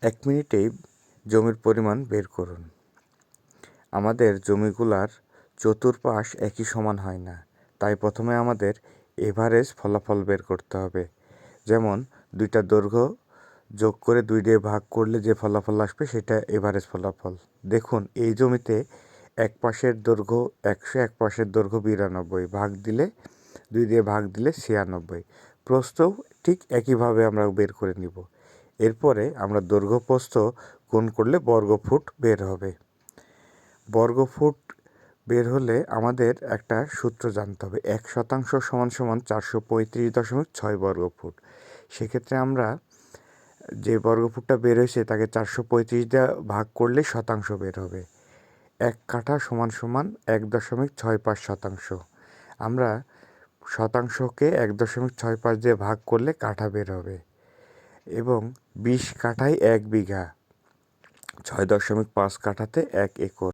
1 মিনিটেই জমির পরিমাণ বের করুন। আমাদের জমিগুলার চতুর্পাশ একই সমান হয় না, তাই প্রথমে আমাদের এভারেজ ফলাফল বের করতে হবে। যেমন 2টা দৈর্ঘ্য যোগ করে 2 দিয়ে ভাগ করলে যে ফলাফল আসবে সেটা এভারেজ ফলাফল। দেখুন এই জমিতে এক পাশের দৈর্ঘ্য 100, এক পাশের দৈর্ঘ্য 92, ভাগ দিলে 2 দিয়ে ভাগ দিলে 96। প্রস্থও ঠিক একইভাবে আমরা বের করে নিব। এরপরে আমরা দৈর্ঘ্য প্রস্থ গুণ করলে বর্গফুট বের হবে। বর্গফুট বের হলে আমাদের একটা সূত্র জানতে হবে, 1% = 435.6 বর্গফুট। সেক্ষেত্রে আমরা যে বর্গফুটটা বের হয়েছে তাকে 435 দিয়ে ভাগ করলে শতাংশ বের হবে। 1 কাঠা = 1.65 শতাংশ। আমরা শতাংশকে 1.65 দিয়ে ভাগ করলে কাঠা বের হবে এবং 20 কাঠায় 1 বিঘা, 6.5 কাঠাতে 1 একর।